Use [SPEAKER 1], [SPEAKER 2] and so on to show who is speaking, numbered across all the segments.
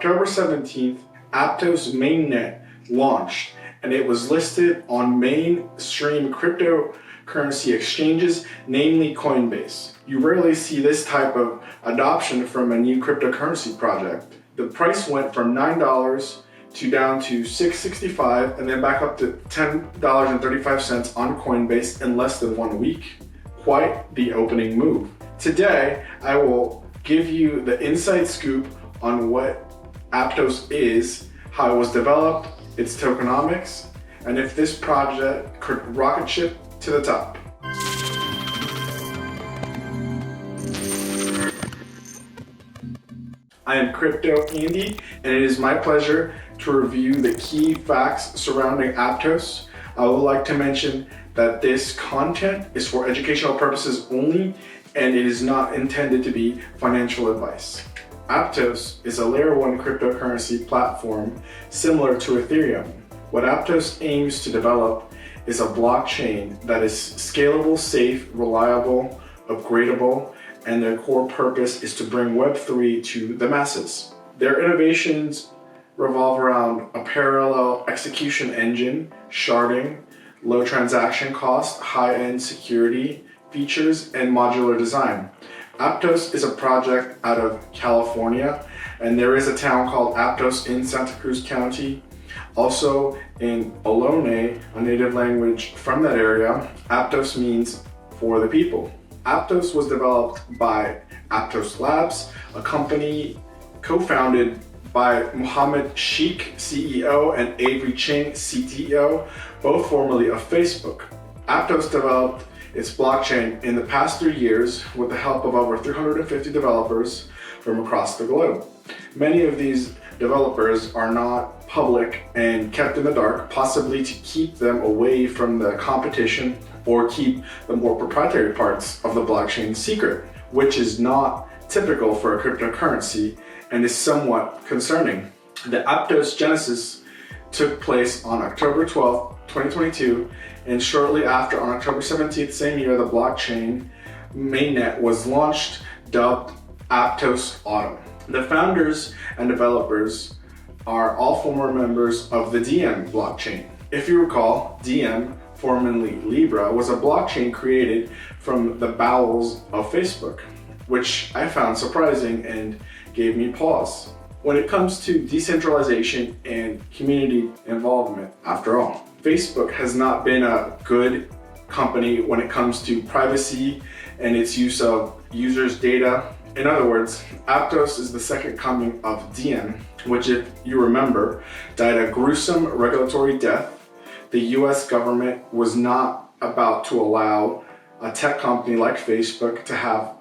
[SPEAKER 1] October 17th, Aptos mainnet launched, and it was listed on mainstream cryptocurrency exchanges, namely Coinbase. You rarely see this type of adoption from a new cryptocurrency project. The price went from $9 to down to $6.65 and then back up to $10.35 on Coinbase in less than 1 week. Quite the opening move. Today, I will give you the inside scoop on what Aptos is, how it was developed, its tokenomics, and if this project could rocket ship to the top. I am Crypto Andy, and it is my pleasure to review the key facts surrounding Aptos. I would like to mention that this content is for educational purposes only, and it is not intended to be financial advice. Aptos is a layer 1 cryptocurrency platform similar to Ethereum. What Aptos aims to develop is a blockchain that is scalable, safe, reliable, upgradable, and their core purpose is to bring Web3 to the masses. Their innovations revolve around a parallel execution engine, sharding, low transaction cost, high-end security features, and modular design. Aptos is a project out of California, and there is a town called Aptos in Santa Cruz County. Also in Ohlone, a native language from that area, Aptos means for the people. Aptos was developed by Aptos Labs, a company co-founded by Mohammed Sheikh, CEO, and Avery Ching, CTO, both formerly of Facebook. Aptos developed its blockchain in the past 3 years with the help of over 350 developers from across the globe. Many of these developers are not public and kept in the dark, possibly to keep them away from the competition or keep the more proprietary parts of the blockchain secret, which is not typical for a cryptocurrency and is somewhat concerning. The Aptos genesis took place on October 12th, 2022, and shortly after, on October 17th, same year, the blockchain mainnet was launched, dubbed Aptos Autumn. The founders and developers are all former members of the Diem blockchain. If you recall, Diem, formerly Libra, was a blockchain created from the bowels of Facebook, which I found surprising and gave me pause. When it comes to decentralization and community involvement, after all, Facebook has not been a good company when it comes to privacy and its use of users' data. In other words, Aptos is the second coming of Diem, which, if you remember, died a gruesome regulatory death. The US government was not about to allow a tech company like Facebook to have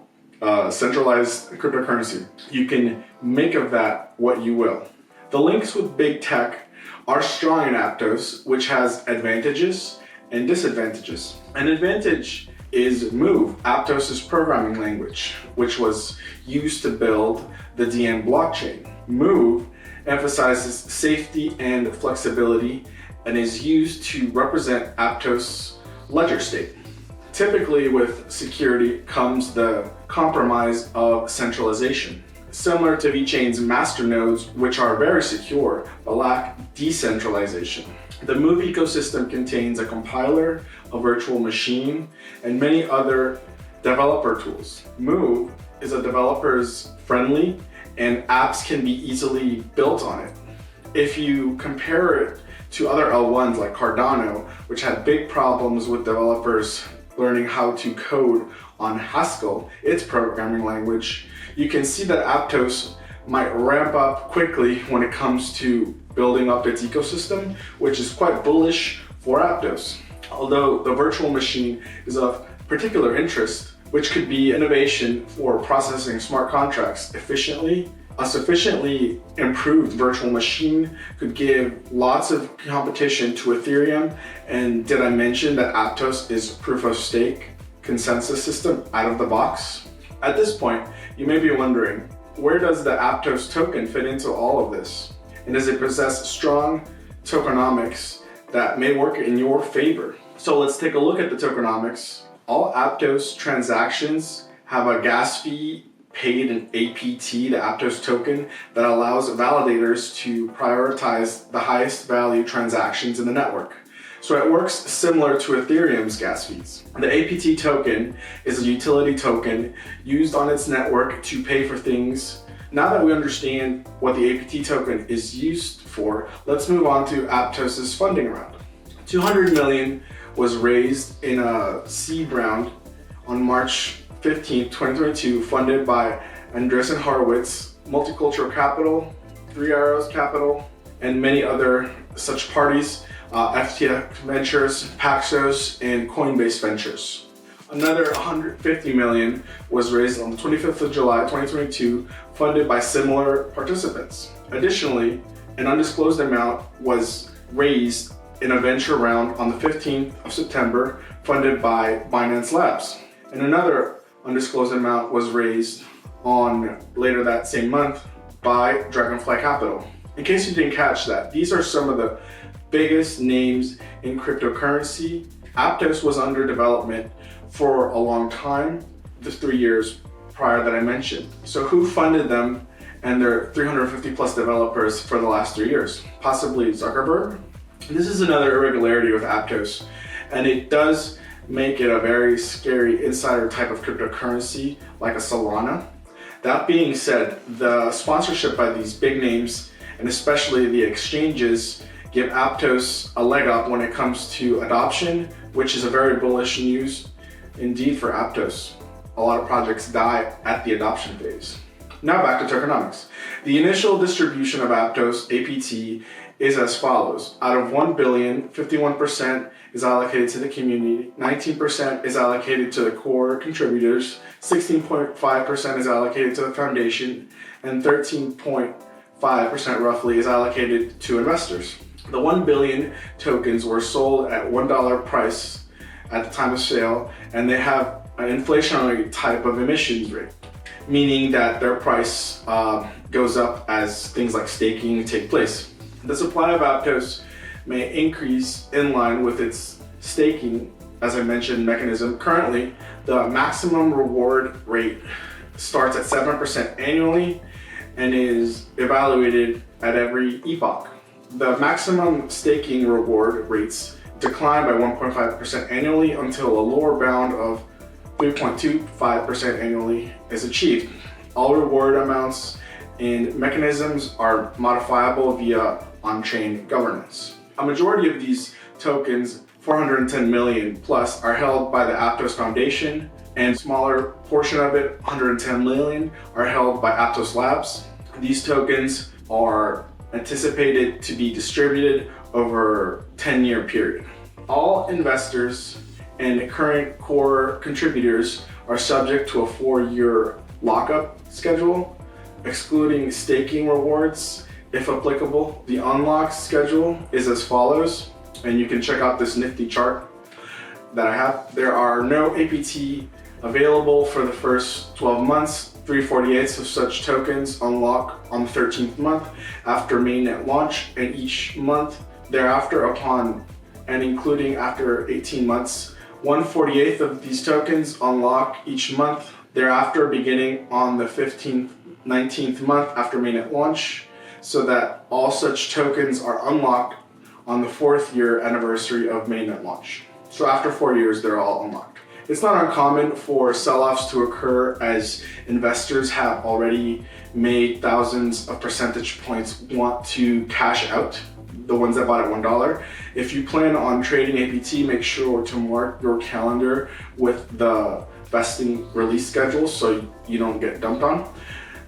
[SPEAKER 1] centralized cryptocurrency. You can make of that what you will. The links with big tech are strong in Aptos, which has advantages and disadvantages. An advantage is Move, Aptos' programming language, which was used to build the Diem blockchain. Move emphasizes safety and flexibility and is used to represent Aptos' ledger state. Typically with security comes the compromise of centralization. Similar to VeChain's masternodes, which are very secure but lack decentralization. The Move ecosystem contains a compiler, a virtual machine, and many other developer tools. Move is a developer's friendly and apps can be easily built on it. If you compare it to other L1s like Cardano, which had big problems with developers learning how to code on Haskell, its programming language, you can see that Aptos might ramp up quickly when it comes to building up its ecosystem, which is quite bullish for Aptos. Although the virtual machine is of particular interest, which could be innovation for processing smart contracts efficiently. A sufficiently improved virtual machine could give lots of competition to Ethereum. And did I mention that Aptos is proof of stake consensus system out of the box? At this point, you may be wondering, where does the Aptos token fit into all of this? And does it possess strong tokenomics that may work in your favor? So let's take a look at the tokenomics. All Aptos transactions have a gas fee paid an APT, the Aptos token, that allows validators to prioritize the highest value transactions in the network. So it works similar to Ethereum's gas fees. The APT token is a utility token used on its network to pay for things. Now that we understand what the APT token is used for, let's move on to Aptos' funding round. $200 million was raised in a seed round on March 15, 2022, funded by Andreessen Horowitz, Multicultural Capital, Three Arrows Capital, and many other such parties, FTX Ventures, Paxos, and Coinbase Ventures. Another $150 million was raised on the 25th of July, 2022, funded by similar participants. Additionally, an undisclosed amount was raised in a venture round on the 15th of September, funded by Binance Labs. And another undisclosed amount was raised on later that same month by Dragonfly Capital. In case you didn't catch that, these are some of the biggest names in cryptocurrency. Aptos was under development for a long time, the 3 years prior that I mentioned. So who funded them and their 350 plus developers for the last 3 years? Possibly Zuckerberg. This is another irregularity with Aptos, and it does make it a very scary insider type of cryptocurrency like a Solana. That being said, the sponsorship by these big names, and especially the exchanges, give Aptos a leg up when it comes to adoption, which is a very bullish news indeed for Aptos. A lot of projects die at the adoption phase. Now back to tokenomics. The initial distribution of Aptos APT is as follows. Out of 1 billion, 51% is allocated to the community, 19% is allocated to the core contributors, 16.5% is allocated to the foundation, and 13.5% roughly is allocated to investors. The 1 billion tokens were sold at $1 price at the time of sale, and they have an inflationary type of emissions rate, meaning that their price goes up as things like staking take place. The supply of Aptos may increase in line with its staking, as I mentioned, mechanism. Currently, the maximum reward rate starts at 7% annually and is evaluated at every epoch. The maximum staking reward rates decline by 1.5% annually until a lower bound of 3.25% annually is achieved. All reward amounts and mechanisms are modifiable via on-chain governance. A majority of these tokens, 410 million plus, are held by the Aptos Foundation, and a smaller portion of it, 110 million, are held by Aptos Labs. These tokens are anticipated to be distributed over a 10-year period. All investors and current core contributors are subject to a 4-year lockup schedule, excluding staking rewards. If applicable, the unlock schedule is as follows, and you can check out this nifty chart that I have. There are no APT available for the first 12 months. 3/48 of such tokens unlock on the 13th month after mainnet launch, and each month thereafter upon and including after 18 months. 1/48 of these tokens unlock each month thereafter, beginning on the 15th, 19th month after mainnet launch, so that all such tokens are unlocked on the 4th year anniversary of mainnet launch. So after 4 years, they're all unlocked. It's not uncommon for sell-offs to occur as investors have already made thousands of percentage points want to cash out, the ones that bought at $1. If you plan on trading APT, make sure to mark your calendar with the vesting release schedule so you don't get dumped on.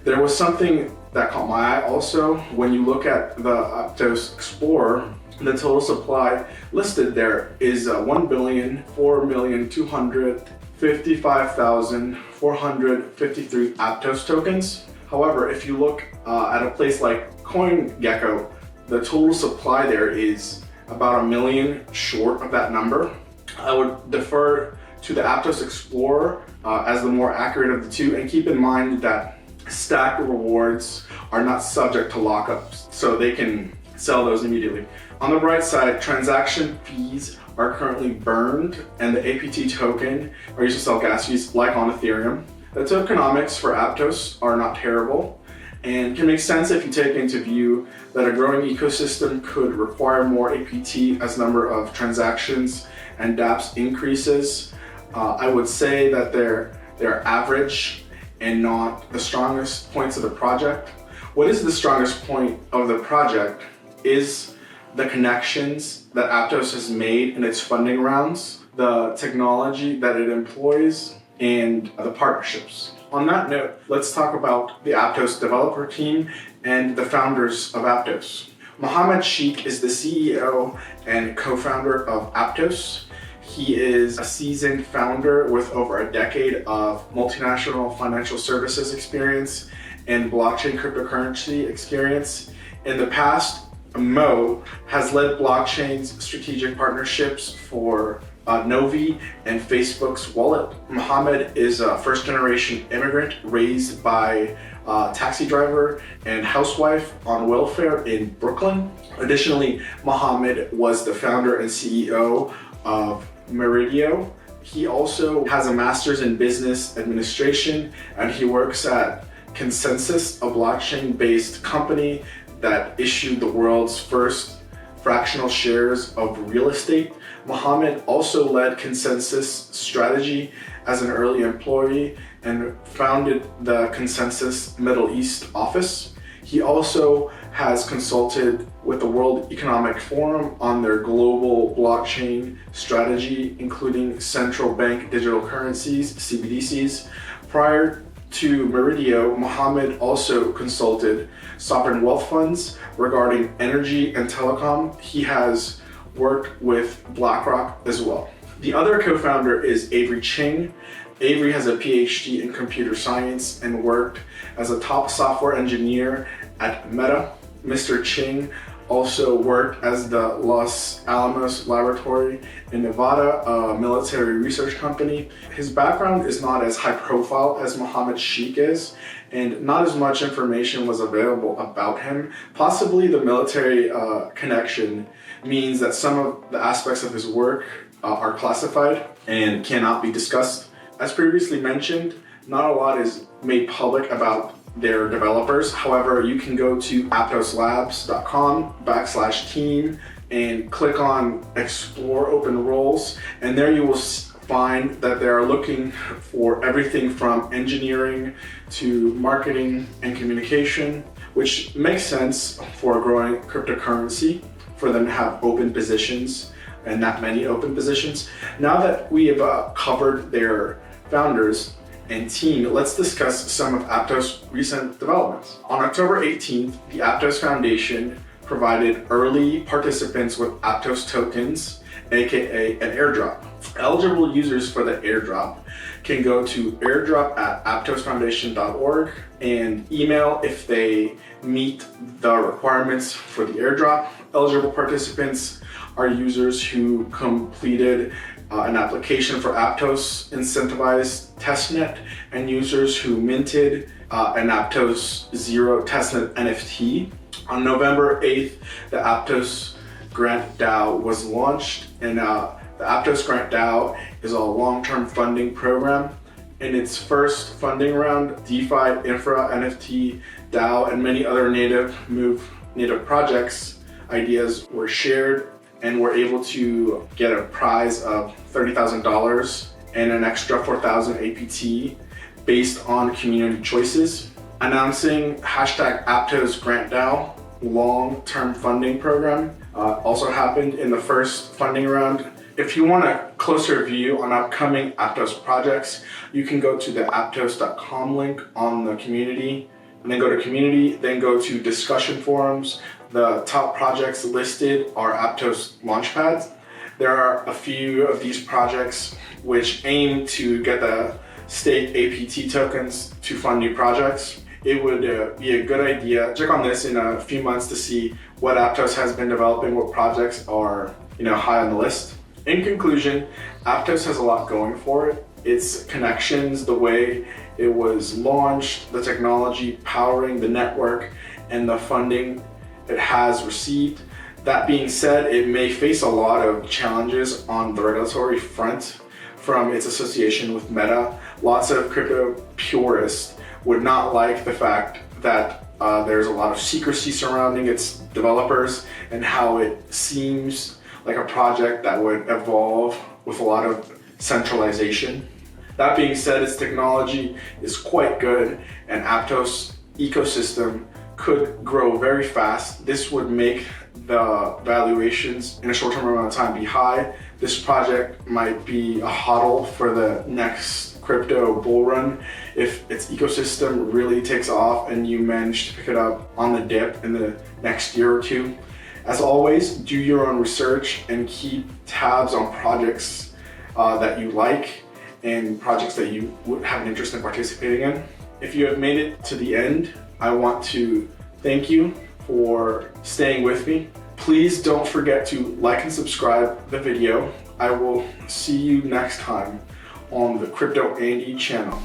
[SPEAKER 1] There was something that caught my eye also. When you look at the Aptos Explorer, the total supply listed there is 1,4,255,453 Aptos tokens. However, if you look at a place like CoinGecko, the total supply there is about 1 million short of that number. I would defer to the Aptos Explorer as the more accurate of the two, and keep in mind that stacked rewards are not subject to lockups, so they can sell those immediately. On the bright side, transaction fees are currently burned, and the APT token are used to sell gas fees like on Ethereum. The tokenomics for Aptos are not terrible and can make sense if you take into view that a growing ecosystem could require more APT as number of transactions and dApps increases. I would say that they're average and not the strongest points of the project. What is the strongest point of the project is the connections that Aptos has made in its funding rounds, the technology that it employs, and the partnerships. On that note, let's talk about the Aptos developer team and the founders of Aptos. Mohammed Sheikh is the CEO and co-founder of Aptos. He is a seasoned founder with over a decade of multinational financial services experience and blockchain cryptocurrency experience. In the past, Mo has led blockchain's strategic partnerships for Novi and Facebook's wallet. Mohammed is a first-generation immigrant raised by a taxi driver and housewife on welfare in Brooklyn. Additionally, Mohammed was the founder and CEO of Meridio. He also has a master's in business administration, and he works at Consensus, a blockchain-based company that issued the world's first fractional shares of real estate. Mohammed also led Consensus strategy as an early employee and founded the Consensus Middle East office. He also has consulted with the World Economic Forum on their global blockchain strategy, including central bank digital currencies, CBDCs. Prior to Meridio, Mohammed also consulted sovereign wealth funds regarding energy and telecom. He has worked with BlackRock as well. The other co-founder is Avery Ching. Avery has a PhD in computer science and worked as a top software engineer at Meta. Mr. Ching also worked as the Los Alamos Laboratory in Nevada, a military research company. His background is not as high profile as Mohammed Sheikh is, and not as much information was available about him. Possibly the military connection means that some of the aspects of his work are classified and cannot be discussed. As previously mentioned, not a lot is made public about their developers. However, you can go to aptoslabs.com/team and click on explore open roles, and there you will find that they are looking for everything from engineering to marketing and communication, which makes sense for a growing cryptocurrency for them to have open positions and that many open positions. Now that we have covered their founders and team, let's discuss some of Aptos' recent developments. On October 18th, the Aptos Foundation provided early participants with Aptos tokens, aka an airdrop. Eligible users for the airdrop can go to airdrop@aptosfoundation.org and email if they meet the requirements for the airdrop. Eligible participants are users who completed an application for Aptos incentivized testnet and users who minted an Aptos Zero testnet NFT. On November 8th, the Aptos Grant DAO was launched, and the Aptos Grant DAO is a long-term funding program. In its first funding round, DeFi, Infra, NFT, DAO, and many other native projects ideas were shared and were able to get a prize of $30,000 and an extra 4,000 APT based on community choices. Announcing #Aptos Grant DAO long-term funding program also happened in the first funding round. If you want a closer view on upcoming Aptos projects, you can go to the aptos.com link on the community, and then go to community, then go to discussion forums. The top projects listed are Aptos launchpads. There are a few of these projects which aim to get the staked APT tokens to fund new projects. It would be a good idea. Check on this in a few months to see what Aptos has been developing, what projects are high on the list. In conclusion, Aptos has a lot going for it. Its connections, the way it was launched, the technology powering the network, and the funding it has received. That being said, it may face a lot of challenges on the regulatory front from its association with Meta, lots of crypto purists would not like the fact that there's a lot of secrecy surrounding its developers and how it seems like a project that would evolve with a lot of centralization. That being said, its technology is quite good and Aptos ecosystem could grow very fast. This would make the valuations in a short-term amount of time be high. This project might be a hodl for the next crypto bull run if its ecosystem really takes off and you manage to pick it up on the dip in the next year or two. As always, do your own research and keep tabs on projects that you like and projects that you would have an interest in participating in. If you have made it to the end, I want to thank you for staying with me. Please don't forget to like and subscribe the video. I will see you next time on the Crypto Andy channel.